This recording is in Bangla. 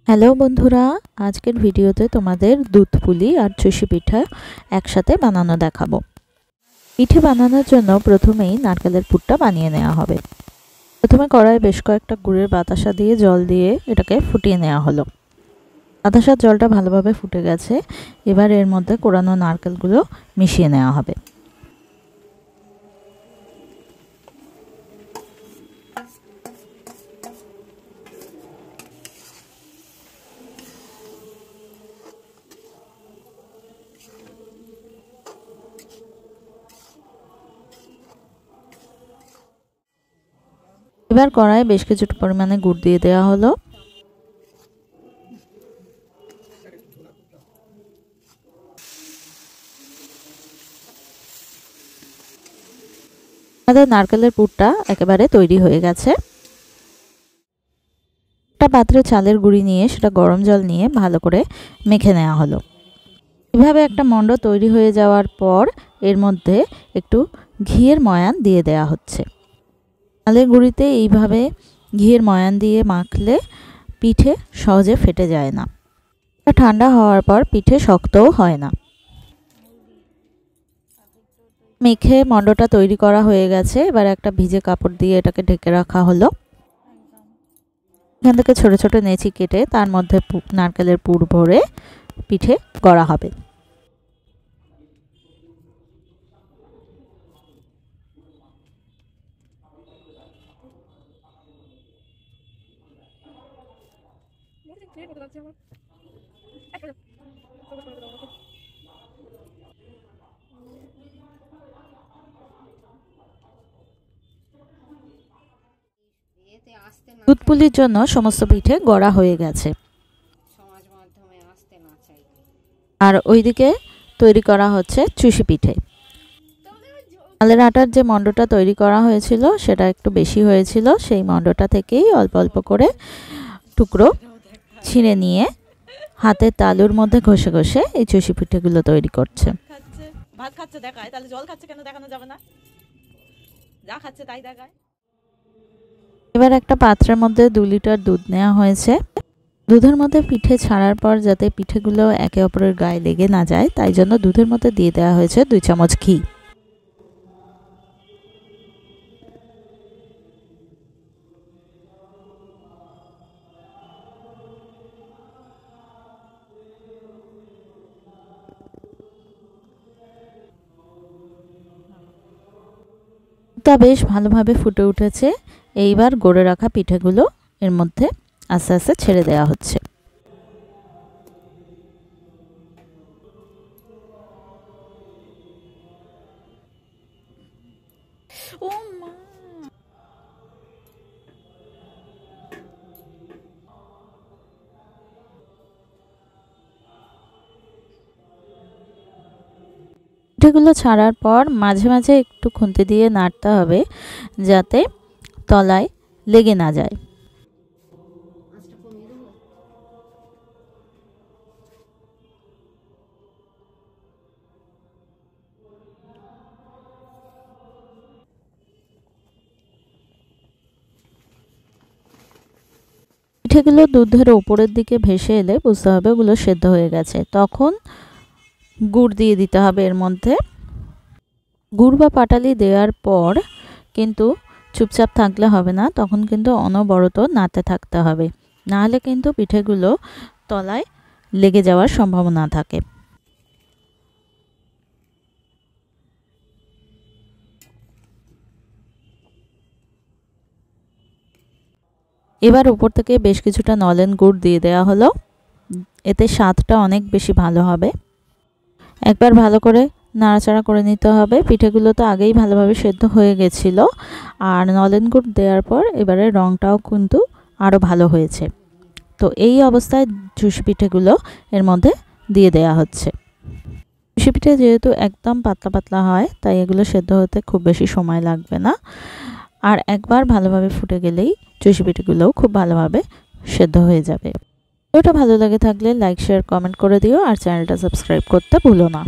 হ্যালো বন্ধুরা, আজকের ভিডিওতে তোমাদের দুধ পুলি আর চুষি পিঠা একসাথে বানানো দেখাবো। পিঠে বানানোর জন্য প্রথমেই নারকেলের পুরটা বানিয়ে নেওয়া হবে। প্রথমে কড়াইয়ে বেশ কয়েকটা গুড়ের বাতাসা দিয়ে জল দিয়ে এটাকে ফুটিয়ে নেওয়া হলো। বাতাসার জলটা ভালোভাবে ফুটে গেছে। এবার এর মধ্যে কোরানো নারকেলগুলো মিশিয়ে নেওয়া হবে। এবার কড়াইয়ে বেশ কিছুটা পরিমাণে গুড় দিয়ে দেওয়া হলো। আমাদের নারকেলের পুরটা একেবারে তৈরি হয়ে গেছে। একটা পাত্রে চালের গুঁড়ি নিয়ে সেটা গরম জল নিয়ে ভালো করে মেখে নেওয়া হলো। এভাবে একটা মণ্ড তৈরি হয়ে যাওয়ার পর এর মধ্যে একটু ঘিয়ের ময়ান দিয়ে দেওয়া হচ্ছে। চালের গুঁড়িতে এইভাবে ঘিয়ের ময়ান দিয়ে মাখলে পিঠে সহজে ফেটে যায় না। ঠান্ডা হওয়ার পর পিঠে শক্তও হয় না। মেখে মণ্ডটা তৈরি করা হয়ে গেছে। এবার একটা ভিজে কাপড় দিয়ে এটাকে ঢেকে রাখা হলো। এখান থেকে ছোট ছোট নেচি কেটে তার মধ্যে নারকেলের পুর ভরে পিঠে করা হবে। দুধ পুলির জন্য সমস্ত পিঠে গড়া হয়ে গেছে। আর ওইদিকে তৈরি করা হচ্ছে চুষি পিঠে। চালের আটার যে মণ্ডটা তৈরি করা হয়েছিল সেটা একটু বেশি হয়েছিল। সেই মণ্ডটা থেকেই অল্প অল্প করে টুকরো ছিঁড়ে নিয়ে হাতের তালুর মধ্যে ঘষে ঘষে এই চুষি পিঠেগুলো তৈরি করছে। ভাত খাচ্ছে দেখায়, তাহলে জল খাচ্ছে কেন দেখানো যাবে না? যা খাচ্ছে তাই দেখায়। এবার একটা পাত্রের মধ্যে 2 লিটার দুধ নেওয়া হয়েছে। দুধের মধ্যে পিঠে ছাড়ার পর যাতে পিঠেগুলো একে অপরের গায়ে লেগে না যায় তাই জন্য দুধের মধ্যে দিয়ে দেওয়া হয়েছে 2 চামচ ঘি। তা বেশ ভালোভাবে ফুটে উঠেছে। এইবার গড়ে রাখা পিঠেগুলো এর মধ্যে আস্তে আস্তে ছেড়ে দেওয়া হচ্ছে। ও মা, পিঠেগুলো ছাড়ার পর মাঝে মাঝে একটু খুন্তি দিয়ে নাড়তে হবে যাতে তলায় লেগে না যায়। পিঠেগুলো দুধের উপরের দিকে ভেসে এলে বুঝতে হবে ওগুলো সেদ্ধ হয়ে গেছে। তখন গুড় দিয়ে দিতে হবে এর মধ্যে। গুড় বা পাটালি দেওয়ার পর কিন্তু চুপচাপ থাকলে হবে না, তখন কিন্তু অনবরত নাড়তে থাকতে হবে, নাহলে কিন্তু পিঠেগুলো তলায় লেগে যাওয়ার সম্ভাবনা থাকে। এবার উপর থেকে বেশ কিছুটা নলেন গুড় দিয়ে দেওয়া হলো। এতে স্বাদটা অনেক বেশি ভালো হবে। একবার ভালো করে নাড়াচাড়া করে নিতে হবে। পিঠেগুলো তো আগেই ভালোভাবে সেদ্ধ হয়ে গেছিলো, আর নলেন গুড় দেওয়ার পর এবারে রঙটাও কিন্তু আরও ভালো হয়েছে। তো এই অবস্থায় চুষি পিঠেগুলো এর মধ্যে দিয়ে দেওয়া হচ্ছে। চুষি পিঠে যেহেতু একদম পাতলা পাতলা হয় তাই এগুলো সেদ্ধ হতে খুব বেশি সময় লাগবে না। আর একবার ভালোভাবে ফুটে গেলেই চুষি পিঠেগুলোও খুব ভালোভাবে সেদ্ধ হয়ে যাবে। ভিডিওটা ভালো লাগে থাকলে লাইক, শেয়ার, কমেন্ট করে দিও আর চ্যানেলটা সাবস্ক্রাইব করতে ভুলো না।